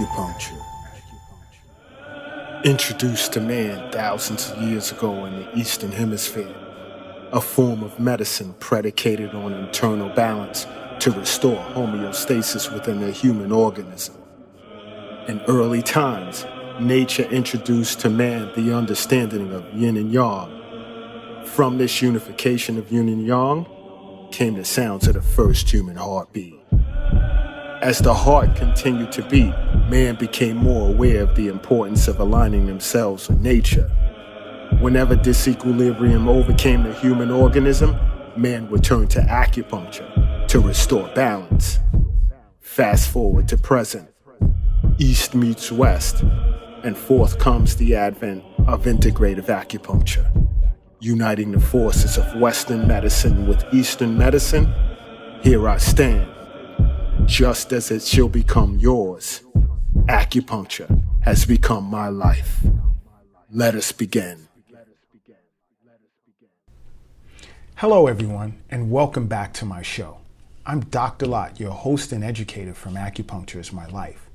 Acupuncture. Introduced to man thousands of years ago in the Eastern Hemisphere, a form of medicine predicated on internal balance to restore homeostasis within the human organism. In early times, nature introduced to man the understanding of yin and yang. From this unification of yin and yang came the sounds of the first human heartbeat. As the heart continued to beat, man became more aware of the importance of aligning themselves with nature. Whenever disequilibrium overcame the human organism, man would turn to acupuncture to restore balance. Fast forward to present. East meets West, and forth comes the advent of integrative acupuncture. Uniting the forces of Western medicine with Eastern medicine, here I stand. Just as it shall become yours, acupuncture has become my life. Let us begin. Hello everyone, and welcome back to my show. I'm Dr. Lott, your host and educator from Acupuncture is My Life.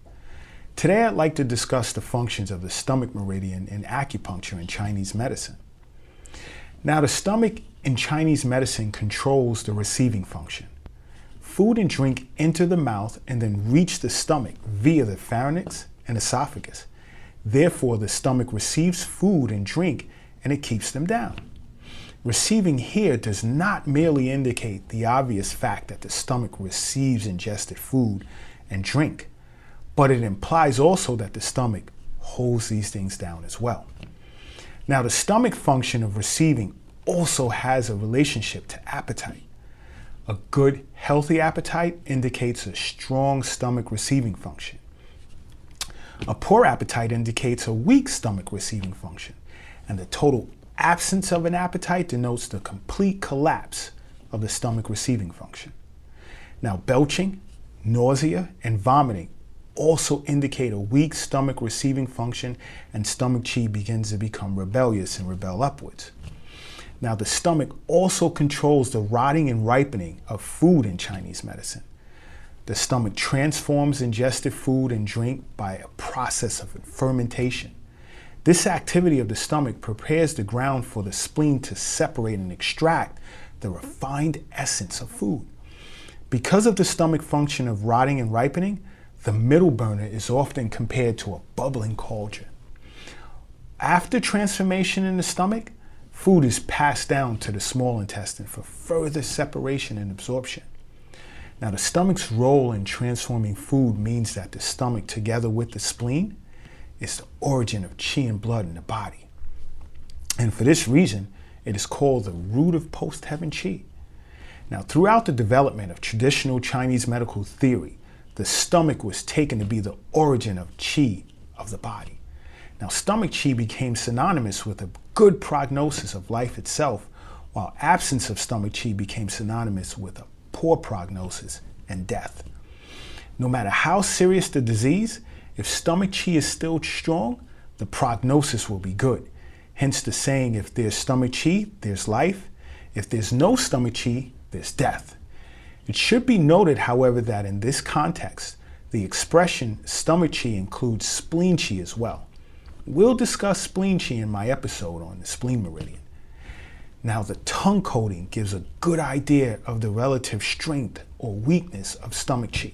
Today I'd like to discuss the functions of the stomach meridian in acupuncture and Chinese medicine. Now, the stomach in Chinese medicine controls the receiving function. Food and drink enter the mouth and then reach the stomach via the pharynx and esophagus. Therefore, the stomach receives food and drink and it keeps them down. Receiving here does not merely indicate the obvious fact that the stomach receives ingested food and drink, but it implies also that the stomach holds these things down as well. Now, the stomach function of receiving also has a relationship to appetite. A good, healthy appetite indicates a strong stomach receiving function. A poor appetite indicates a weak stomach receiving function. And the total absence of an appetite denotes the complete collapse of the stomach receiving function. Now, belching, nausea, and vomiting also indicate a weak stomach receiving function, and stomach chi begins to become rebellious and rebel upwards. Now, the stomach also controls the rotting and ripening of food in Chinese medicine. The stomach transforms ingested food and drink by a process of fermentation. This activity of the stomach prepares the ground for the spleen to separate and extract the refined essence of food. Because of the stomach function of rotting and ripening, the middle burner is often compared to a bubbling cauldron. After transformation in the stomach, food is passed down to the small intestine for further separation and absorption. Now, the stomach's role in transforming food means that the stomach, together with the spleen, is the origin of qi and blood in the body. And for this reason, it is called the root of post-heaven qi. Now, throughout the development of traditional Chinese medical theory, the stomach was taken to be the origin of qi of the body. Now, stomach chi became synonymous with a good prognosis of life itself, while absence of stomach chi became synonymous with a poor prognosis and death. No matter how serious the disease, if stomach chi is still strong, the prognosis will be good. Hence the saying, if there's stomach chi, there's life. If there's no stomach chi, there's death. It should be noted, however, that in this context, the expression stomach chi includes spleen chi as well. We'll discuss spleen chi in my episode on the spleen meridian. Now, the tongue coating gives a good idea of the relative strength or weakness of stomach chi.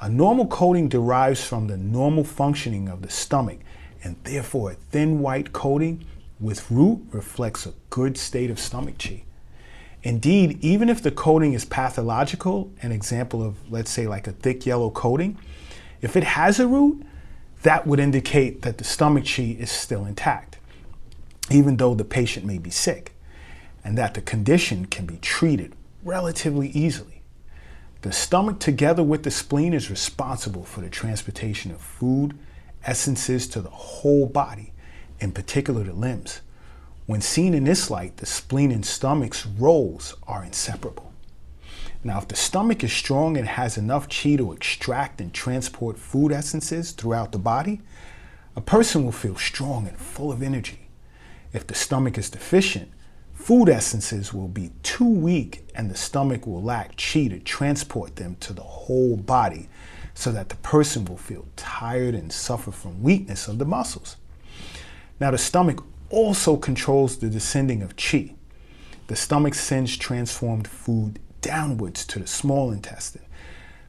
A normal coating derives from the normal functioning of the stomach, and therefore a thin white coating with root reflects a good state of stomach chi. Indeed, even if the coating is pathological, an example of, let's say, like a thick yellow coating, if it has a root, that would indicate that the stomach chi is still intact, even though the patient may be sick, and that the condition can be treated relatively easily. The stomach, together with the spleen, is responsible for the transportation of food, essences to the whole body, in particular the limbs. When seen in this light, the spleen and stomach's roles are inseparable. Now, if the stomach is strong and has enough qi to extract and transport food essences throughout the body, a person will feel strong and full of energy. If the stomach is deficient, food essences will be too weak and the stomach will lack qi to transport them to the whole body, so that the person will feel tired and suffer from weakness of the muscles. Now, the stomach also controls the descending of qi. The stomach sends transformed food downwards to the small intestine.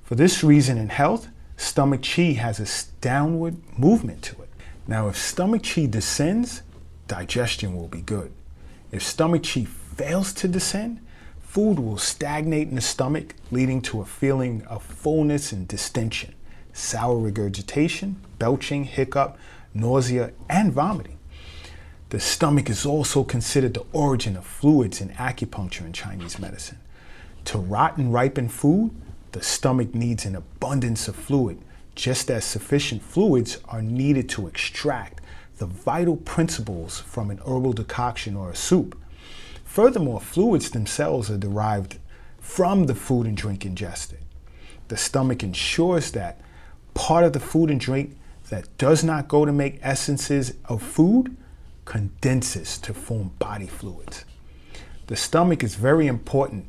For this reason, in health, stomach qi has a downward movement to it. Now, if stomach qi descends, digestion will be good. If stomach qi fails to descend, food will stagnate in the stomach, leading to a feeling of fullness and distension, sour regurgitation, belching, hiccup, nausea, and vomiting. The stomach is also considered the origin of fluids in acupuncture and Chinese medicine. To rot and ripen food, the stomach needs an abundance of fluid, just as sufficient fluids are needed to extract the vital principles from an herbal decoction or a soup. Furthermore, fluids themselves are derived from the food and drink ingested. The stomach ensures that part of the food and drink that does not go to make essences of food condenses to form body fluids. The stomach is very important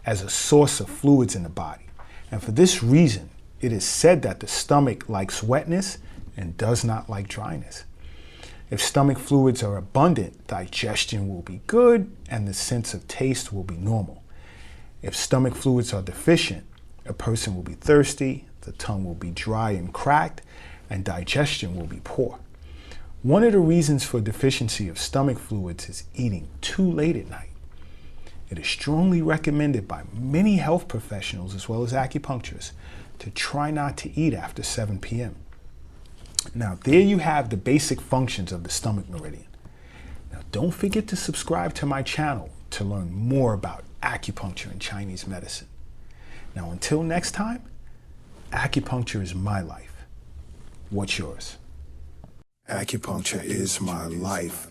as a source of fluids in the body, and for this reason, it is said that the stomach likes wetness and does not like dryness. If stomach fluids are abundant, digestion will be good and the sense of taste will be normal. If stomach fluids are deficient, a person will be thirsty, the tongue will be dry and cracked, and digestion will be poor. One of the reasons for deficiency of stomach fluids is eating too late at night. It is strongly recommended by many health professionals as well as acupuncturists to try not to eat after 7 p.m. Now, there you have the basic functions of the stomach meridian. Now, don't forget to subscribe to my channel to learn more about acupuncture and Chinese medicine. Now, until next time, acupuncture is my life. What's yours? Acupuncture is my life.